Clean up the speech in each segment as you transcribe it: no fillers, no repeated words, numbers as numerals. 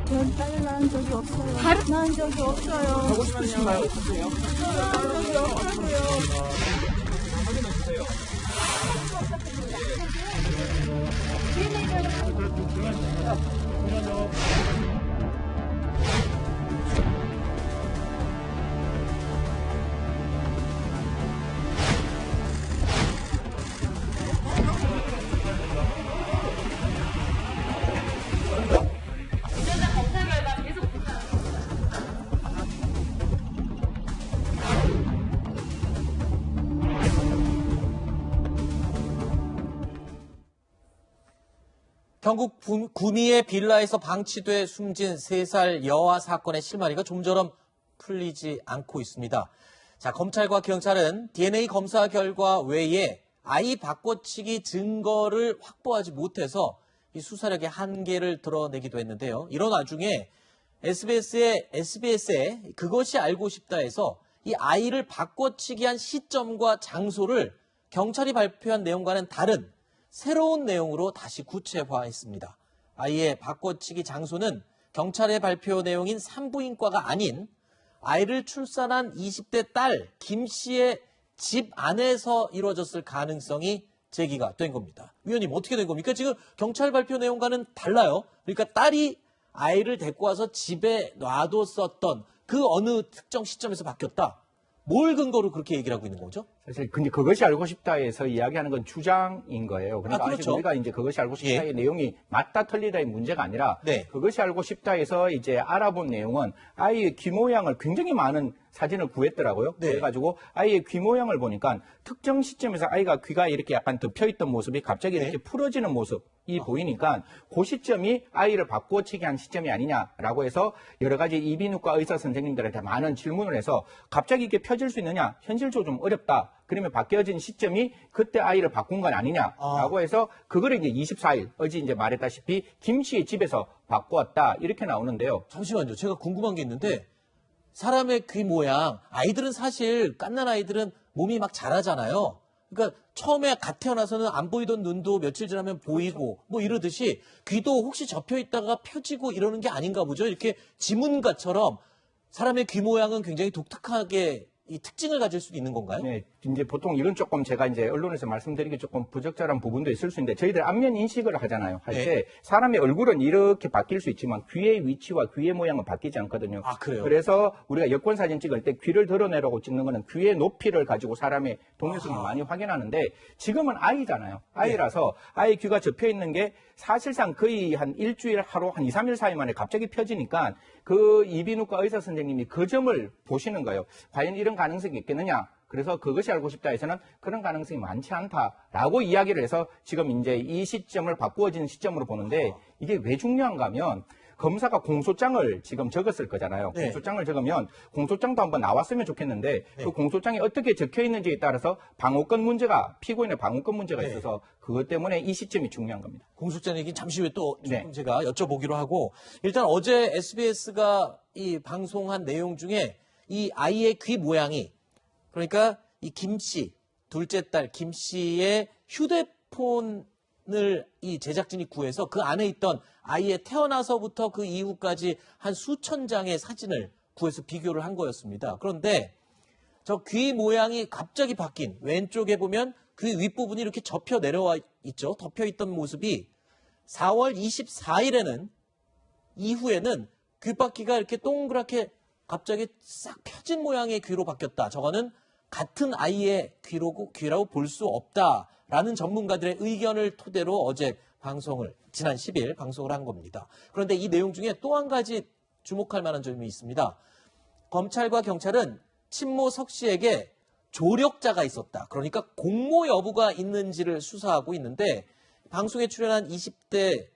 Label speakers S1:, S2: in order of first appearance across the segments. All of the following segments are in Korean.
S1: 전 딸 낳은 적이 없어요. 낳은 적이 없어요.
S2: 하고 싶으신가요? 어떠세요?
S1: 낳은 적이 없어요.
S2: 확인해 주세요.
S3: 경북 구미의 빌라에서 방치돼 숨진 3살 여아 사건의 실마리가 좀처럼 풀리지 않고 있습니다. 자, 검찰과 경찰은 DNA 검사 결과 외에 아이 바꿔치기 증거를 확보하지 못해서 이 수사력의 한계를 드러내기도 했는데요. 이런 와중에 SBS에 그것이 알고 싶다에서 이 아이를 바꿔치기한 시점과 장소를 경찰이 발표한 내용과는 다른 새로운 내용으로 다시 구체화했습니다. 아이의 바꿔치기 장소는 경찰의 발표 내용인 산부인과가 아닌 아이를 출산한 20대 딸 김 씨의 집 안에서 이루어졌을 가능성이 제기가 된 겁니다. 위원님, 어떻게 된 겁니까? 지금 경찰 발표 내용과는 달라요. 그러니까 딸이 아이를 데리고 와서 집에 놔뒀었던 그 어느 특정 시점에서 바뀌었다. 뭘 근거로 그렇게 얘기를 하고 있는 거죠?
S4: 사실 근데 그것이 알고 싶다에서 이야기하는 건 주장인 거예요. 그러니까
S3: 그렇죠.
S4: 아직 우리가 이제 그것이 알고 싶다의 내용이 맞다 틀리다의 문제가 아니라
S3: 네.
S4: 그것이 알고 싶다에서 이제 알아본 내용은 아이의 귀 모양을 굉장히 많은 사진을 구했더라고요.
S3: 네.
S4: 그래가지고 아이의 귀 모양을 보니까 특정 시점에서 아이가 귀가 이렇게 약간 덮여있던 모습이 갑자기 이렇게 풀어지는 모습이 보이니까 그 시점이 아이를 바꿔치기 한 시점이 아니냐라고 해서 여러 가지 이비인후과 의사 선생님들한테 많은 질문을 해서 갑자기 이게 펴질 수 있느냐? 현실적으로 좀 어렵다. 그러면 바뀌어진 시점이 그때 아이를 바꾼 건 아니냐라고 해서 그거를 이제 24일 어제 이제 말했다시피 김 씨의 집에서 바꾸었다 이렇게 나오는데요.
S3: 잠시만요. 제가 궁금한 게 있는데 사람의 귀 모양, 아이들은 사실 갓난 아이들은 몸이 막 자라잖아요. 그러니까 처음에 갓 태어나서는 안 보이던 눈도 며칠 지나면 보이고 뭐 이러듯이 귀도 혹시 접혀 있다가 펴지고 이러는 게 아닌가 보죠. 이렇게 지문가처럼 사람의 귀 모양은 굉장히 독특하게 이 특징을 가질 수도 있는 건가요?
S4: 네, 이제 보통 이건 조금 제가 이제 언론에서 말씀드리기 조금 부적절한 부분도 있을 수 있는데 저희들 안면 인식을 하잖아요. 할 때
S3: 네.
S4: 사람의 얼굴은 이렇게 바뀔 수 있지만 귀의 위치와 귀의 모양은 바뀌지 않거든요.
S3: 아, 그래요?
S4: 그래서 우리가 여권 사진 찍을 때 귀를 드러내라고 찍는 거는 귀의 높이를 가지고 사람의 동일성을 많이 확인하는데 지금은 아이잖아요. 아이라서 아이 귀가 접혀 있는 게 사실상 거의 한 일주일 하루 한 2, 3일 사이 만에 갑자기 펴지니까 그 이비인후과 의사 선생님이 그 점을 보시는 거예요. 과연 이런 가능성이 있겠느냐? 그래서 그것이 알고 싶다 해서는 그런 가능성이 많지 않다라고 이야기를 해서 지금 이제 이 시점을 바꾸어진 시점으로 보는데 이게 왜 중요한가 하면 검사가 공소장을 지금 적었을 거잖아요.
S3: 네.
S4: 공소장을 적으면 공소장도 한번 나왔으면 좋겠는데 그 공소장이 어떻게 적혀 있는지에 따라서 방어권 문제가 피고인의 방어권 문제가
S3: 네.
S4: 있어서 그것 때문에 이 시점이 중요한 겁니다.
S3: 공소장 얘기 잠시 후에 또 조금
S4: 네.
S3: 제가 여쭤보기로 하고 일단 어제 SBS가 이 방송한 내용 중에 이 아이의 귀 모양이 그러니까 이 김 씨, 둘째 딸 김 씨의 휴대폰을 이 제작진이 구해서 그 안에 있던 아이의 태어나서부터 그 이후까지 한 수천 장의 사진을 구해서 비교를 한 거였습니다. 그런데 저 귀 모양이 갑자기 바뀐 왼쪽에 보면 귀 윗부분이 이렇게 접혀 내려와 있죠. 덮여 있던 모습이 4월 24일에는 이후에는 귓바퀴가 이렇게 동그랗게 갑자기 싹 펴진 모양의 귀로 바뀌었다. 저거는 같은 아이의 귀라고 볼 수 없다라는 전문가들의 의견을 토대로 어제 지난 10일 방송을 한 겁니다. 그런데 이 내용 중에 또 한 가지 주목할 만한 점이 있습니다. 검찰과 경찰은 친모 석 씨에게 조력자가 있었다. 그러니까 공모 여부가 있는지를 수사하고 있는데 방송에 출연한 20대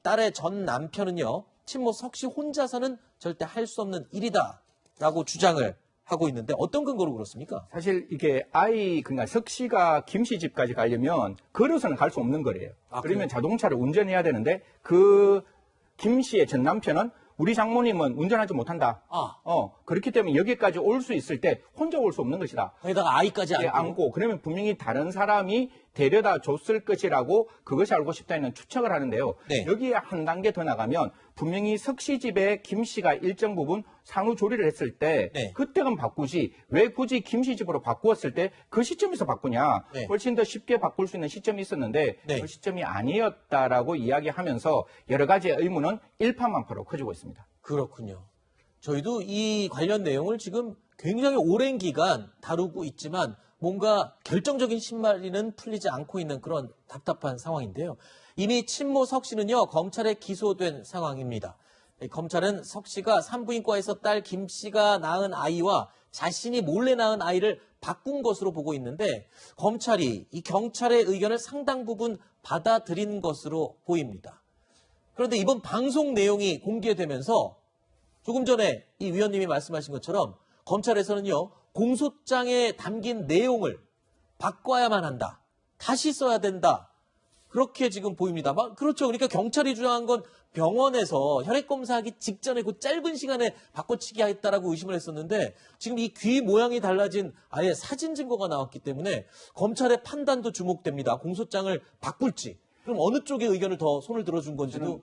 S3: 딸의 전 남편은요. 친모 석 씨 혼자서는 절대 할 수 없는 일이다라고 주장을 하고 있는데 어떤 근거로 그렇습니까?
S4: 사실 이게 그러니까 석 씨가 김 씨 집까지 가려면 걸어서는 갈 수 없는 거리예요. 그러면 자동차를 운전해야 되는데 그 김 씨의 전 남편은 우리 장모님은 운전하지 못한다. 그렇기 때문에 여기까지 올 수 있을 때 혼자 올 수 없는 것이다.
S3: 거기다가 아이까지
S4: 안고 그러면 분명히 다른 사람이 데려다 줬을 것이라고 그것이 알고 싶다는 추측을 하는데요.
S3: 네.
S4: 여기에 한 단계 더 나가면 분명히 석씨 집에 김 씨가 일정 부분 상호 조리를 했을 때
S3: 네.
S4: 그때는 바꾸지 왜 굳이 김 씨 집으로 바꾸었을 때 그 시점에서 바꾸냐.
S3: 네.
S4: 훨씬 더 쉽게 바꿀 수 있는 시점이 있었는데
S3: 네.
S4: 그 시점이 아니었다라고 이야기하면서 여러 가지 의문은 일파만파로 커지고 있습니다.
S3: 그렇군요. 저희도 이 관련 내용을 지금 굉장히 오랜 기간 다루고 있지만 뭔가 결정적인 신마리는 풀리지 않고 있는 그런 답답한 상황인데요. 이미 친모 석 씨는요, 검찰에 기소된 상황입니다. 검찰은 석 씨가 산부인과에서 딸 김 씨가 낳은 아이와 자신이 몰래 낳은 아이를 바꾼 것으로 보고 있는데 검찰이 이 경찰의 의견을 상당 부분 받아들인 것으로 보입니다. 그런데 이번 방송 내용이 공개되면서 조금 전에 이 위원님이 말씀하신 것처럼 검찰에서는요, 공소장에 담긴 내용을 바꿔야만 한다. 다시 써야 된다. 그렇게 지금 보입니다. 그렇죠. 그러니까 경찰이 주장한 건 병원에서 혈액검사하기 직전에 그 짧은 시간에 바꿔치기 했다라고 의심을 했었는데 지금 이 귀 모양이 달라진 아예 사진 증거가 나왔기 때문에 검찰의 판단도 주목됩니다. 공소장을 바꿀지. 그럼 어느 쪽의 의견을 더 손을 들어준 건지도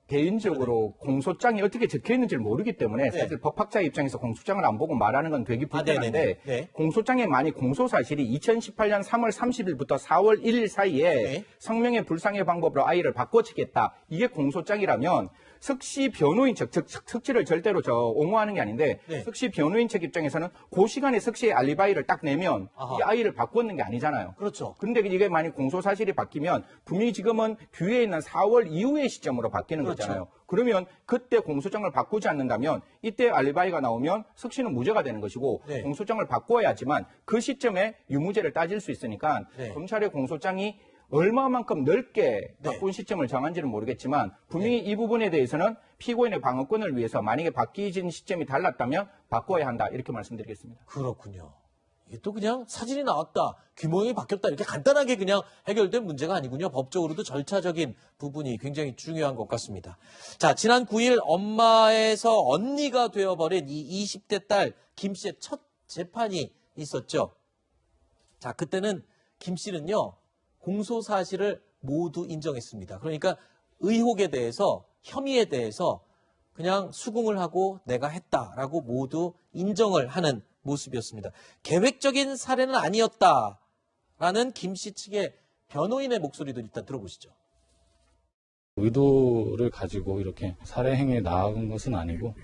S4: 개인적으로 공소장이 어떻게 적혀 있는지를 모르기 때문에
S3: 네.
S4: 사실 법학자 입장에서 공소장을 안 보고 말하는 건 되게 불편한데
S3: 네네네. 네.
S4: 공소장에 만약 공소 사실이 2018년 3월 30일부터 4월 1일 사이에
S3: 네.
S4: 성명의 불상의 방법으로 아이를 바꿔치겠다. 이게 공소장이라면 석씨 변호인 측, 즉 석씨를 절대로 옹호하는 게 아닌데
S3: 네.
S4: 석씨 변호인 측 입장에서는 그 시간에 석씨의 알리바이를 딱 내면
S3: 아하.
S4: 이 아이를 바꿨는 게 아니잖아요.
S3: 그렇죠.
S4: 근데 이게 만약 공소 사실이 바뀌면 분명히 지금은 뒤에 있는 4월 이후의 시점으로 바뀌는
S3: 그렇죠.
S4: 거잖아요. 그러면 그때 공소장을 바꾸지 않는다면 이때 알리바이가 나오면 석 씨는 무죄가 되는 것이고
S3: 네.
S4: 공소장을 바꿔야지만 그 시점에 유무죄를 따질 수 있으니까
S3: 네.
S4: 검찰의 공소장이 얼마만큼 넓게
S3: 네.
S4: 바꾼 시점을 정한지는 모르겠지만 분명히 이 부분에 대해서는 피고인의 방어권을 위해서 만약에 바뀌진 시점이 달랐다면 바꿔야 한다 이렇게 말씀드리겠습니다.
S3: 그렇군요. 이게 또 그냥 사진이 나왔다, 규모형이 바뀌었다 이렇게 간단하게 그냥 해결된 문제가 아니군요. 법적으로도 절차적인 부분이 굉장히 중요한 것 같습니다. 자, 지난 9일 엄마에서 언니가 되어버린 이 20대 딸 김 씨의 첫 재판이 있었죠. 자, 그때는 김 씨는요, 공소 사실을 모두 인정했습니다. 그러니까 의혹에 대해서, 혐의에 대해서 그냥 수긍을 하고 내가 했다라고 모두 인정을 하는 모습이었습니다. 계획적인 살해는 아니었다라는 김 씨 측의 변호인의 목소리도 일단 들어보시죠.
S5: 의도를 가지고 이렇게 살해 행위에 나아간 것은 아니고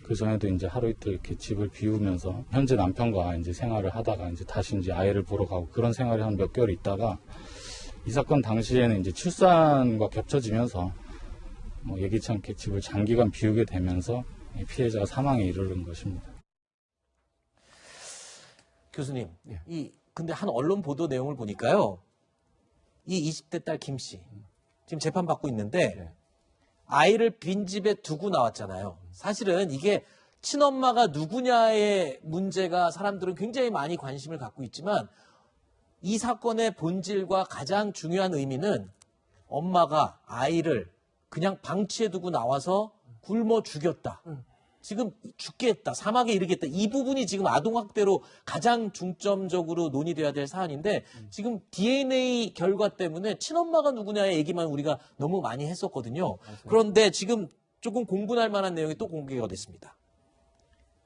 S5: 그 전에도 이제 하루 이틀 이렇게 집을 비우면서 현재 남편과 이제 생활을 하다가 이제 다시 이제 아이를 보러 가고 그런 생활이 한 몇 개월 있다가 이 사건 당시에는 이제 출산과 겹쳐지면서 예기치 않게 집을 장기간 비우게 되면서 피해자가 사망에 이르는 것입니다.
S3: 교수님, 근데 한 언론 보도 내용을 보니까요, 이 20대 딸 김 씨, 지금 재판받고 있는데, 아이를 빈집에 두고 나왔잖아요. 사실은 이게 친엄마가 누구냐의 문제가 사람들은 굉장히 많이 관심을 갖고 있지만, 이 사건의 본질과 가장 중요한 의미는 엄마가 아이를 그냥 방치해 두고 나와서 굶어 죽였다. 지금 죽게 했다. 사막에 이르겠다. 이 부분이 지금 아동학대로 가장 중점적으로 논의돼야 될 사안인데 지금 DNA 결과 때문에 친엄마가 누구냐의 얘기만 우리가 너무 많이 했었거든요. 그런데 지금 조금 공분할 만한 내용이 또 공개가 됐습니다.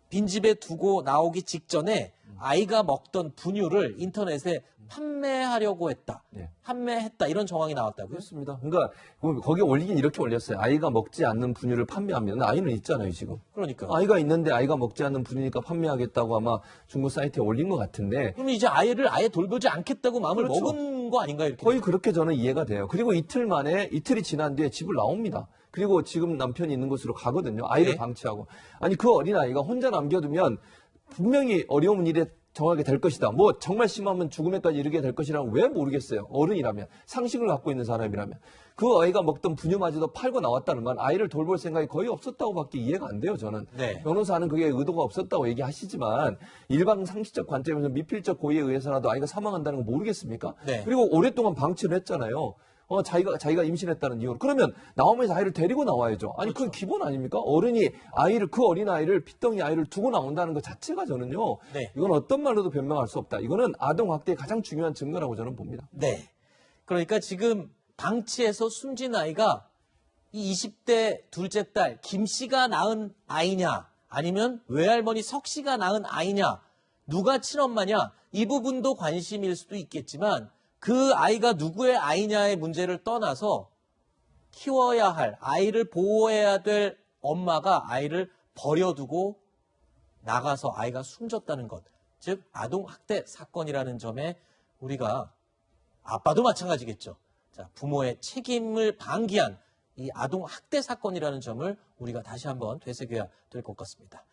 S3: 빈집에 두고 나오기 직전에 아이가 먹던 분유를 인터넷에 판매하려고 했다.
S6: 네.
S3: 판매했다. 이런 정황이 나왔다고요?
S6: 그렇습니다. 그러니까 거기에 올리긴 이렇게 올렸어요. 아이가 먹지 않는 분유를 판매하면 아이는 있잖아요, 지금.
S3: 그러니까.
S6: 아이가 있는데 아이가 먹지 않는 분유니까 판매하겠다고 아마 중고 사이트에 올린 것 같은데
S3: 그럼 이제 아이를 아예 돌보지 않겠다고 마음을
S6: 그렇죠.
S3: 먹은 거 아닌가요? 이렇게.
S6: 거의 그렇게 저는 이해가 돼요. 그리고 이틀이 지난 뒤에 집을 나옵니다. 그리고 지금 남편이 있는 곳으로 가거든요. 아이를
S3: 네.
S6: 방치하고. 아니 그 어린아이가 혼자 남겨두면 분명히 어려운 일에 정하게 될 것이다. 뭐 정말 심하면 죽음에까지 이르게 될 것이라고 왜 모르겠어요. 어른이라면. 상식을 갖고 있는 사람이라면. 그 아이가 먹던 분유마저도 팔고 나왔다는 말 아이를 돌볼 생각이 거의 없었다고밖에 이해가 안 돼요. 저는.
S3: 네.
S6: 변호사는 그게 의도가 없었다고 얘기하시지만 일반 상식적 관점에서 미필적 고의에 의해서라도 아이가 사망한다는 거 모르겠습니까?
S3: 네.
S6: 그리고 오랫동안 방치를 했잖아요. 자기가 임신했다는 이유로. 그러면 나오면서 아이를 데리고 나와야죠. 아니, 그건 기본 아닙니까? 어른이 그 어린 아이를, 핏덩이 아이를 두고 나온다는 것 자체가 저는요.
S3: 네.
S6: 이건 어떤 말로도 변명할 수 없다. 이거는 아동학대의 가장 중요한 증거라고 저는 봅니다.
S3: 네. 그러니까 지금 방치해서 숨진 아이가 이 20대 둘째 딸 김 씨가 낳은 아이냐 아니면 외할머니 석 씨가 낳은 아이냐 누가 친엄마냐 이 부분도 관심일 수도 있겠지만 그 아이가 누구의 아이냐의 문제를 떠나서 키워야 할 아이를 보호해야 될 엄마가 아이를 버려두고 나가서 아이가 숨졌다는 것, 즉 아동학대 사건이라는 점에 우리가 아빠도 마찬가지겠죠. 자, 부모의 책임을 방기한 이 아동학대 사건이라는 점을 우리가 다시 한번 되새겨야 될 것 같습니다.